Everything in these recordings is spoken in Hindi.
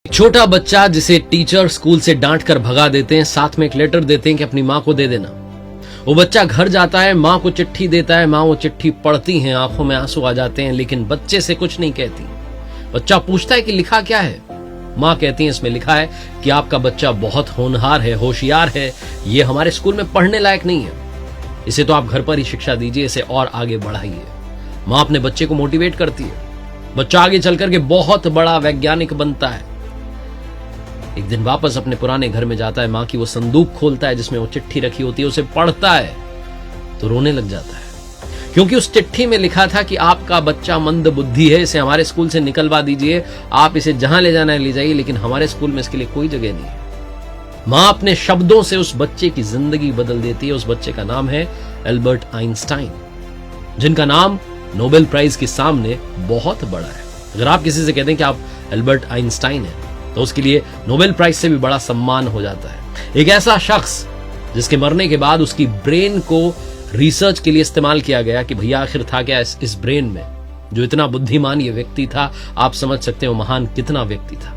छोटा बच्चा जिसे टीचर स्कूल से डांट कर भगा देते हैं, साथ में एक लेटर देते हैं कि अपनी माँ को दे देना। वो बच्चा घर जाता है, माँ को चिट्ठी देता है, माँ वो चिट्ठी पढ़ती हैं, आंखों में आंसू आ जाते हैं, लेकिन बच्चे से कुछ नहीं कहती। बच्चा पूछता है कि लिखा क्या है? माँ कहती है इसमें लिखा है कि आपका बच्चा बहुत होनहार है, होशियार है, ये हमारे स्कूल में पढ़ने लायक नहीं है, इसे तो आप घर पर ही शिक्षा दीजिए, इसे और आगे बढ़ाइए। माँ अपने बच्चे को मोटिवेट करती है, बच्चा आगे चल करके बहुत बड़ा वैज्ञानिक बनता है। एक दिन वापस अपने पुराने घर में जाता है, माँ की वो संदूक खोलता है जिसमें वो चिट्ठी रखी होती है, उसे पढ़ता है तो रोने लग जाता है, क्योंकि उस चिट्ठी में लिखा था कि आपका बच्चा मंद बुद्धि है, इसे हमारे स्कूल से निकलवा दीजिए, आप इसे जहां ले जाना है ले जाइए, लेकिन हमारे स्कूल में इसके लिए कोई जगह नहीं है। मां अपने शब्दों से उस बच्चे की जिंदगी बदल देती है। उस बच्चे का नाम है एल्बर्ट आइंस्टाइन, जिनका नाम नोबेल प्राइज के सामने बहुत बड़ा है। अगर आप किसी से कहते हैं कि आप एल्बर्ट आइंस्टाइन हैं, तो उसके लिए नोबेल प्राइज से भी बड़ा सम्मान हो जाता है। एक ऐसा शख्स जिसके मरने के बाद उसकी ब्रेन को रिसर्च के लिए इस्तेमाल किया गया कि भैया आखिर था क्या इस ब्रेन में, जो इतना बुद्धिमान ये व्यक्ति था, आप समझ सकते हो महान कितना व्यक्ति था।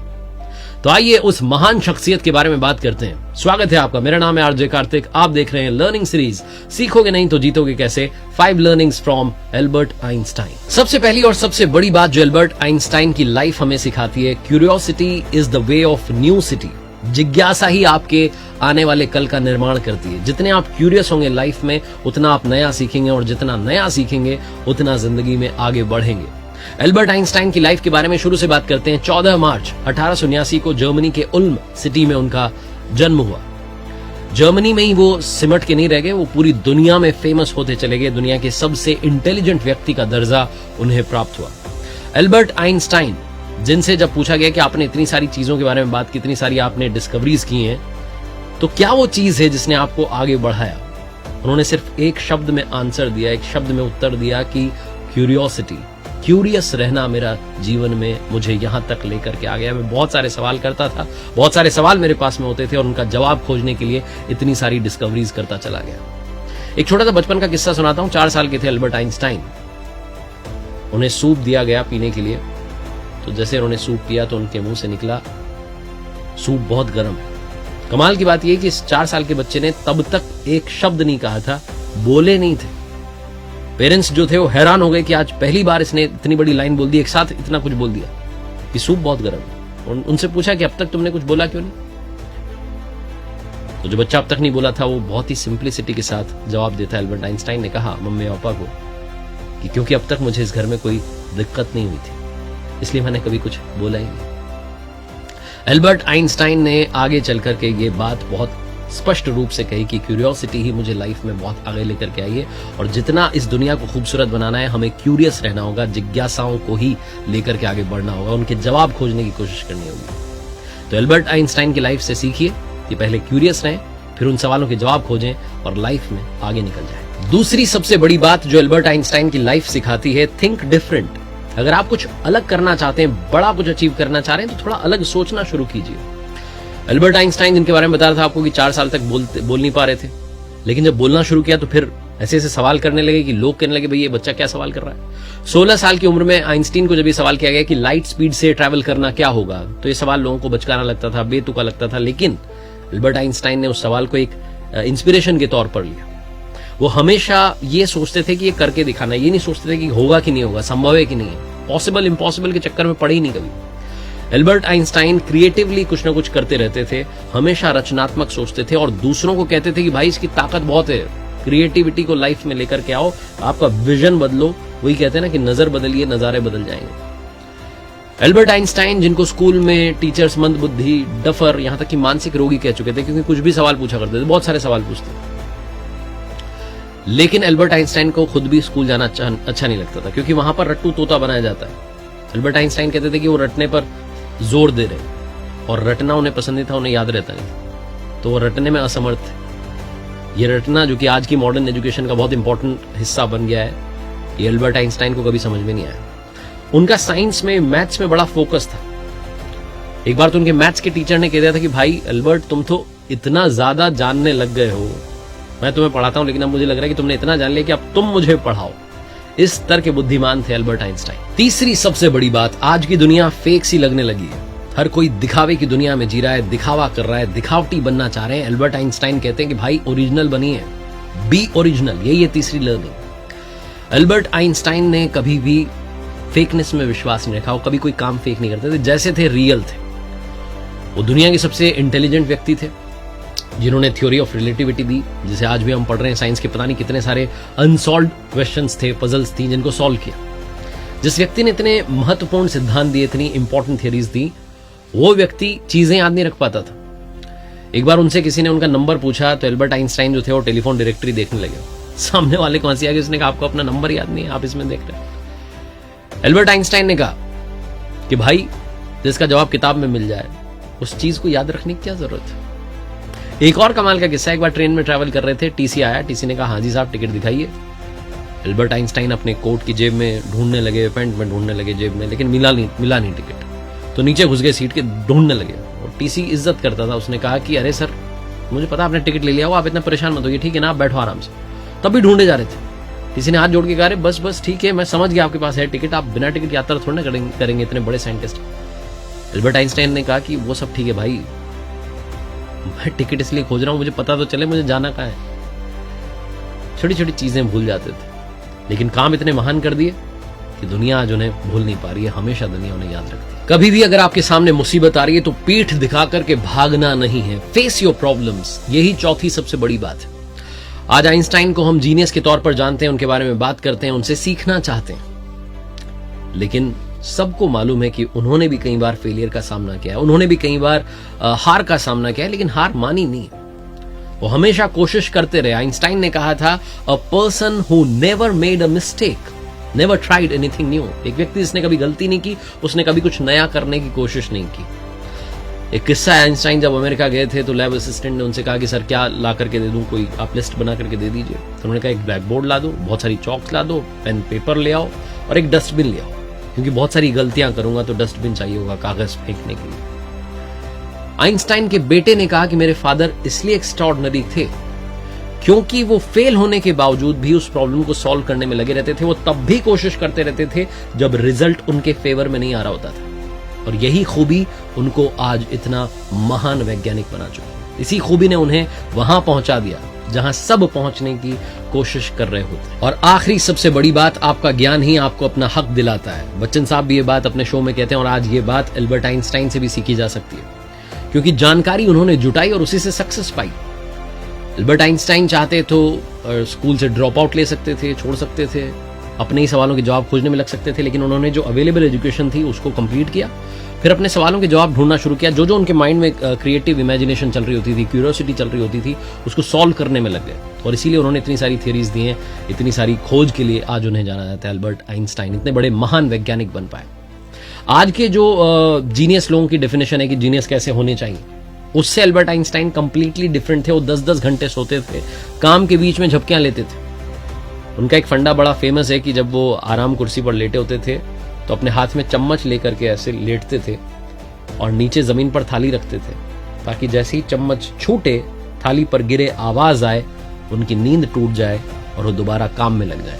तो आइए उस महान शख्सियत के बारे में बात करते हैं। स्वागत है आपका, मेरा नाम है आरजे कार्तिक, आप देख रहे हैं लर्निंग सीरीज सीखोगे नहीं तो जीतोगे कैसे, 5 लर्निंग्स फ्रॉम एल्बर्ट आइंस्टाइन। सबसे पहली और सबसे बड़ी बात जो एल्बर्ट आइंस्टाइन की लाइफ हमें सिखाती है, curiosity is the way of new city. जिज्ञासा ही आपके आने वाले कल का निर्माण करती है। जितने आप क्यूरियस होंगे लाइफ में, उतना आप नया सीखेंगे, और जितना नया सीखेंगे उतना जिंदगी में आगे बढ़ेंगे। एल्बर्ट आइंस्टाइन की लाइफ के बारे में शुरू से बात करते हैं। 14 मार्च 1879 को जर्मनी के उल्म सिटी में उनका जन्म हुआ। जर्मनी में ही वो सिमट के नहीं रह गए, वो पूरी दुनिया में फेमस होते चले गए। दुनिया के सबसे इंटेलिजेंट व्यक्ति का दर्जा उन्हें प्राप्त हुआ। एल्बर्ट आइंस्टाइन, जिनसे जब पूछा गया कि आपने इतनी सारी चीजों के बारे में बात की, इतनी सारी आपने डिस्कवरीज की हैं, तो क्या वो चीज है जिसने आपको आगे बढ़ाया, उन्होंने सिर्फ एक शब्द में आंसर दिया, एक शब्द में उत्तर दिया कि क्यूरियोसिटी। क्यूरियस रहना मेरा जीवन में मुझे यहां तक लेकर के आ गया। मैं बहुत सारे सवाल करता था, बहुत सारे सवाल मेरे पास में होते थे, और उनका जवाब खोजने के लिए इतनी सारी डिस्कवरीज करता चला गया। एक छोटा सा बचपन का किस्सा सुनाता हूं। 4 साल के थे एल्बर्ट आइंस्टाइन, उन्हें सूप दिया गया पीने के लिए। तो जैसे उन्होंने सूप पिया तो उनके मुंह से निकला, सूप बहुत गर्म है। कमाल की बात यह कि इस 4 साल के बच्चे ने तब तक एक शब्द नहीं कहा था, बोले नहीं थे। पेरेंट्स जो थे वो हैरान हो गए कि आज पहली बार इसने इतनी बड़ी लाइन बोल दी, एक साथ इतना कुछ बोल दिया कि सूप बहुत गर्म है। उनसे पूछा कि अब तक तुमने कुछ बोला क्यों नहीं? तो जो बच्चा अब तक नहीं बोला था, वो बहुत ही सिंप्लिसिटी के साथ जवाब देता है। एल्बर्ट आइंस्टाइन ने कहा मम्मी पापा को कि क्योंकि अब तक मुझे इस घर में कोई दिक्कत नहीं हुई थी, इसलिए मैंने कभी कुछ बोला ही नहीं। एल्बर्ट आइंस्टाइन ने आगे चलकर के ये बात बहुत स्पष्ट रूप से कही कि क्यूरियोसिटी ही मुझे लाइफ में बहुत आगे लेकर के आई है, और जितना इस दुनिया को खूबसूरत बनाना है, हमें क्यूरियस रहना होगा, जिज्ञासाओं को ही लेकर के आगे बढ़ना होगा, उनके जवाब खोजने की कोशिश करनी होगी। तो एल्बर्ट आइंस्टाइन की लाइफ से सीखिए कि पहले क्यूरियस रहें, फिर उन सवालों के जवाब खोजें और लाइफ में आगे निकल जाए। दूसरी सबसे बड़ी बात जो एल्बर्ट आइंस्टाइन की लाइफ सिखाती है, थिंक डिफरेंट। अगर आप कुछ अलग करना चाहते हैं, बड़ा कुछ अचीव करना चाह रहे हैं, तो थोड़ा अलग सोचना शुरू कीजिए। एल्बर्ट आइंस्टाइन, जिनके बारे में बता रहा था आपको कि 4 साल तक बोल नहीं पा रहे थे, लेकिन जब बोलना शुरू किया तो फिर ऐसे ऐसे सवाल करने लगे कि लोग कहने लगे भाई ये बच्चा क्या सवाल कर रहा है। 16 साल की उम्र में आइंस्टीन को जब ये सवाल किया गया कि लाइट स्पीड से ट्रैवल करना क्या होगा, तो ये सवाल लोगों को बचकाना लगता था, बेतुका लगता था, लेकिन एल्बर्ट आइंस्टाइन ने उस सवाल को एक इंस्पिरेशन के तौर पर लिया। वो हमेशा ये सोचते थे कि ये करके दिखाना, ये नहीं सोचते थे कि होगा कि नहीं होगा, संभव है कि नहीं है, पॉसिबल इम्पॉसिबल के चक्कर में पड़े ही नहीं कभी। एल्बर्ट आइंस्टाइन क्रिएटिवली कुछ ना कुछ करते रहते थे, हमेशा रचनात्मक सोचते थे, और दूसरों को कहते थे कि भाई इसकी ताकत बहुत है, क्रिएटिविटी को लाइफ में लेकर के आओ, आपका विजन बदलो। वही कहते हैं ना कि नजर बदलिए, नजारे बदल जाएंगे। एल्बर्ट आइंस्टाइन, जिनको स्कूल में टीचर्स मंदबुद्धि, डफर, यहां तक कि मानसिक रोगी कह चुके थे, क्योंकि कुछ भी सवाल पूछा करते थे, बहुत सारे सवाल पूछते थे। लेकिन एल्बर्ट आइंस्टाइन को खुद भी स्कूल जाना अच्छा नहीं लगता था, क्योंकि वहां पर रट्टू तोता बनाया जाता है। एल्बर्ट आइंस्टाइन कहते थे कि वो रटने पर जोर दे रहे, और रटना उन्हें पसंद नहीं था, उन्हें याद रहता नहीं, तो वो रटने में असमर्थ थे। ये रटना, जो कि आज की मॉडर्न एजुकेशन का बहुत इंपॉर्टेंट हिस्सा बन गया है, ये एल्बर्ट आइंस्टाइन को कभी समझ में नहीं आया। उनका साइंस में, मैथ्स में बड़ा फोकस था। एक बार तो उनके मैथ्स के टीचर ने कह दिया था कि भाई एल्बर्ट, तुम तो इतना ज्यादा जानने लग गए हो, मैं तुम्हें पढ़ाता हूं लेकिन अब मुझे लग रहा है कि तुमने इतना जान लिया कि अब तुम मुझे पढ़ाओ। इस तरह के बुद्धिमान थे एल्बर्ट आइंस्टाइन। तीसरी सबसे बड़ी बात, आज की दुनिया फेक सी लगने लगी है। हर कोई दिखावे की दुनिया में जी रहा है, दिखावा कर रहा है, दिखावटी बनना चाह रहे हैं। एल्बर्ट आइंस्टाइन कहते हैं कि भाई ओरिजिनल बनिए, बी ओरिजिनल। यही है तीसरी लर्निंग। एल्बर्ट आइंस्टाइन ने कभी भी फेकनेस में विश्वास नहीं रखा, वो कभी कोई काम फेक नहीं करते थे, जैसे थे रियल थे। वो दुनिया के सबसे इंटेलिजेंट व्यक्ति थे जिन्होंने थ्योरी ऑफ रिलेटिविटी दी, जिसे आज भी हम पढ़ रहे हैं। साइंस के पता नहीं कितने सारे अनसॉल्व्ड क्वेश्चंस थे, पजल्स थी, जिनको सॉल्व किया। जिस व्यक्ति ने इतने महत्वपूर्ण सिद्धांत दिए, इतनी इंपॉर्टेंट थियरीज दी, वो व्यक्ति चीजें याद नहीं रख पाता था। एक बार उनसे किसी ने उनका नंबर पूछा तो एल्बर्ट आइंस्टाइन जो थे वो टेलीफोन डायरेक्टरी देखने लगे। सामने वाले को हंसी आ गई, उसने कहा आपको अपना नंबर याद नहीं है, आप इसमें देख रहे हैं। एल्बर्ट आइंस्टाइन ने कहा कि भाई जिसका जवाब किताब में मिल जाए उस चीज को याद रखने की क्या जरूरत है। एक और कमाल का किस्सा, एक बार ट्रेन में ट्रैवल कर रहे थे, टीसी आया, टीसी ने कहा हाँ जी साहब टिकट दिखाइए। एल्बर्ट आइंस्टाइन अपने कोट की जेब में ढूंढने लगे, पैंट में ढूंढने लगे जेब में, लेकिन मिला नहीं टिकट। तो नीचे घुस गए सीट के, ढूंढने लगे। और टीसी इज्जत करता था, उसने कहा कि अरे सर मुझे पता आपने टिकट ले लिया हो, आप इतना परेशान मत होइए, ठीक है ना, आप बैठो आराम से। तब भी ढूंढे जा रहे थे। टीसी ने हाथ जोड़ के कहा बस बस ठीक है, मैं समझ गया आपके पास है टिकट, आप बिना टिकट यात्रा थोड़ा ना करेंगे, इतने बड़े साइंटिस्ट। एल्बर्ट आइंस्टाइन ने कहा कि वो सब ठीक है भाई, मैं टिकट इसलिए खोज रहा हूं मुझे पता तो चले मुझे जाना कहां है। छोटी छोटी चीजें भूल जाते थे, लेकिन काम इतने महान कर दिए कि दुनिया आज उन्हें भूल नहीं पा रही है, हमेशा दुनिया उन्हें याद रखती है। कभी भी अगर आपके सामने मुसीबत आ रही है तो पीठ दिखा करके भागना नहीं है, फेस योर प्रॉब्लम्स। यही चौथी सबसे बड़ी बात है। आज आइंस्टाइन को हम जीनियस के तौर पर जानते हैं, उनके बारे में बात करते हैं, उनसे सीखना चाहते हैं, लेकिन सबको मालूम है कि उन्होंने भी कई बार फेलियर का सामना किया है, उन्होंने भी कई बार हार का सामना किया है, लेकिन हार मानी नहीं। वो हमेशा कोशिश करते रहे। आइंस्टाइन ने कहा था a person who never made a mistake never tried anything new. एक व्यक्ति जिसने कभी गलती नहीं की, उसने कभी कुछ नया करने की कोशिश नहीं की। एक किस्सा है, आइंस्टाइन जब अमेरिका गए थे तो लैब असिस्टेंट ने उनसे कहा कि सर क्या ला करके दे दूं, कोई आप लिस्ट बना करके दे दीजिए। तो उन्होंने कहा एक ब्लैक बोर्ड ला दो, बहुत सारी चॉक्स ला दो, पेन पेपर ले आओ और एक डस्टबिन ले आओ, क्योंकि बहुत सारी गलतियां करूंगा तो डस्टबिन चाहिए होगा कागज फेंकने के लिए। आइंस्टाइन के बेटे ने कहा कि मेरे फादर इसलिए एक्स्ट्राऑर्डिनरी थे क्योंकि वो फेल होने के बावजूद भी उस प्रॉब्लम को सॉल्व करने में लगे रहते थे। वो तब भी कोशिश करते रहते थे जब रिजल्ट उनके फेवर में नहीं आ रहा होता था, और यही खूबी उनको आज इतना महान वैज्ञानिक बना चुकी है। इसी खूबी ने उन्हें वहां पहुंचा दिया जहां सब पहुंचने की कोशिश कर रहे होते हैं। और आखिरी सबसे बड़ी बात, आपका ज्ञान ही आपको अपना हक दिलाता है। बच्चन साहब भी ये बात अपने शो में कहते हैं, और आज ये बात एल्बर्ट आइंस्टाइन से भी सीखी जा सकती है, क्योंकि जानकारी उन्होंने जुटाई और उसी से सक्सेस पाई। एल्बर्ट आइंस्टाइन चाहते तो स्कूल से ड्रॉप आउट ले सकते थे, छोड़ सकते थे, अपने ही सवालों के जवाब खोजने में लग सकते थे, लेकिन उन्होंने जो अवेलेबल एजुकेशन थी उसको कंप्लीट किया, फिर अपने सवालों के जवाब ढूंढना शुरू किया। जो जो उनके माइंड में क्रिएटिव इमेजिनेशन चल रही होती थी, क्यूरियोसिटी चल रही होती थी, उसको सॉल्व करने में लग गए। और इसीलिए उन्होंने इतनी सारी थियरीज दी हैं, इतनी सारी खोज के लिए आज उन्हें जाना जाता है। एल्बर्ट आइंस्टाइन इतने बड़े महान वैज्ञानिक बन पाए। आज के जो जीनियस लोगों की डेफिनेशन है कि जीनियस कैसे होने चाहिए, उससे एल्बर्ट आइंस्टाइन कंप्लीटली डिफरेंट थे। वो 10-10 घंटे सोते थे, काम के बीच में झपकियां लेते थे। उनका एक फंडा बड़ा फेमस है कि जब वो आराम कुर्सी पर लेटे होते थे तो अपने हाथ में चम्मच लेकर के ऐसे लेटते थे और नीचे जमीन पर थाली रखते थे, ताकि जैसे ही चम्मच छूटे, थाली पर गिरे, आवाज आए, उनकी नींद टूट जाए और वो दोबारा काम में लग जाए।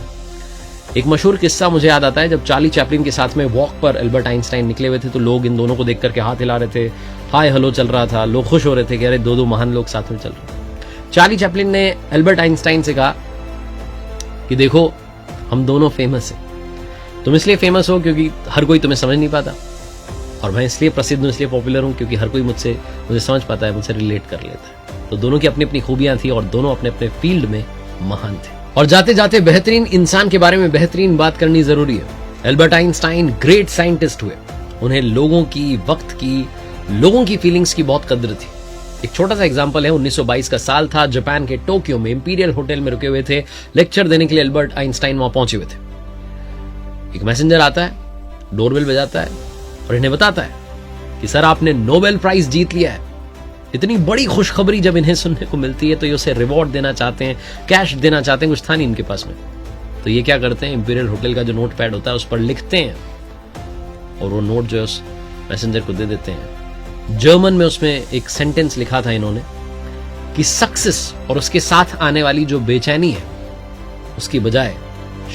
एक मशहूर किस्सा मुझे याद आता है, जब चार्ली चैपलिन के साथ में वॉक पर एल्बर्ट आइंस्टाइन निकले हुए थे तो लोग इन दोनों को देख करके हाथ हिला रहे थे, हाय हेलो चल रहा था, लोग खुश हो रहे थे कि अरे दो महान लोग साथ में चल रहे। चार्ली चैपलिन ने एल्बर्ट आइंस्टाइन से कहा कि देखो हम दोनों फेमस हैं, तुम इसलिए फेमस हो क्योंकि हर कोई तुम्हें समझ नहीं पाता, और मैं इसलिए प्रसिद्ध हूं, इसलिए पॉपुलर हूं क्योंकि हर कोई मुझे समझ पाता है, मुझसे रिलेट कर लेता है। तो दोनों की अपनी अपनी खूबियां थी और दोनों अपने अपने फील्ड में महान थे। और जाते जाते बेहतरीन इंसान के बारे में बेहतरीन बात करनी जरूरी है। एल्बर्ट आइंस्टाइन ग्रेट साइंटिस्ट हुए। उन्हें लोगों की, वक्त की, लोगों की फीलिंग्स की बहुत कद्र थी। एक छोटा सा एग्जांपल है, 1922 का साल था, जापान के टोक्यो में इंपीरियल होटल में रुके हुए थे, लेक्चर देने के लिए एल्बर्ट आइंस्टाइन वहां पहुंचे हुए थे। एक मैसेंजर आता है, डोरबेल बजाता है और इन्हें बताता है कि सर आपने नोबेल प्राइज जीत लिया है। इतनी बड़ी खुशखबरी जब इन्हें सुनने को मिलती है तो ये उसे रिवॉर्ड देना चाहते हैं, कैश देना चाहते हैं, कुछ था नहीं इनके पास में। तो ये क्या करते हैं, इंपीरियल होटल का जो नोट पैड होता है उस पर लिखते हैं और वो नोट जो है उस मैसेंजर को दे देते हैं। जर्मन में उसमें एक सेंटेंस लिखा था इन्होंने कि सक्सेस और उसके साथ आने वाली जो बेचैनी है, उसकी बजाय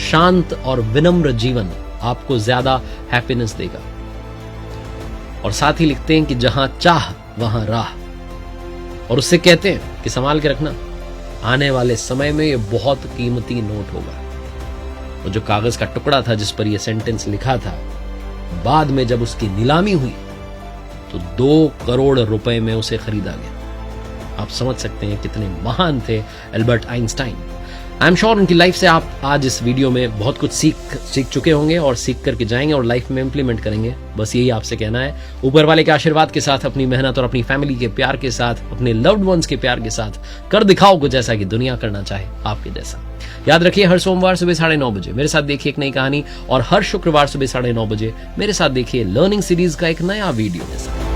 शांत और विनम्र जीवन आपको ज्यादा हैप्पीनेस देगा। और साथ ही लिखते हैं कि जहां चाह वहां राह, और उससे कहते हैं कि संभाल के रखना, आने वाले समय में ये बहुत कीमती नोट होगा। और जो कागज का टुकड़ा था जिस पर यह सेंटेंस लिखा था, बाद में जब उसकी नीलामी हुई तो 2 करोड़ रुपए में उसे खरीदा गया। आप समझ सकते हैं कितने महान थे Albert Einstein. I am sure उनकी लाइफ से आप आज इस वीडियो में बहुत कुछ सीख चुके होंगे और सीख करके जाएंगे और लाइफ में इंप्लीमेंट करेंगे। बस यही आपसे कहना है, ऊपर वाले के आशीर्वाद के साथ, अपनी मेहनत और अपनी फैमिली के प्यार के साथ, अपने लव्ड वंस के प्यार के साथ कर दिखाओ कुछ ऐसा कि दुनिया करना चाहे आपके जैसा। याद रखिए, हर सोमवार सुबह 9:30 बजे मेरे साथ देखिए एक नई कहानी, और हर शुक्रवार सुबह 9:30 बजे मेरे साथ देखिए लर्निंग सीरीज का एक नया वीडियो के साथ।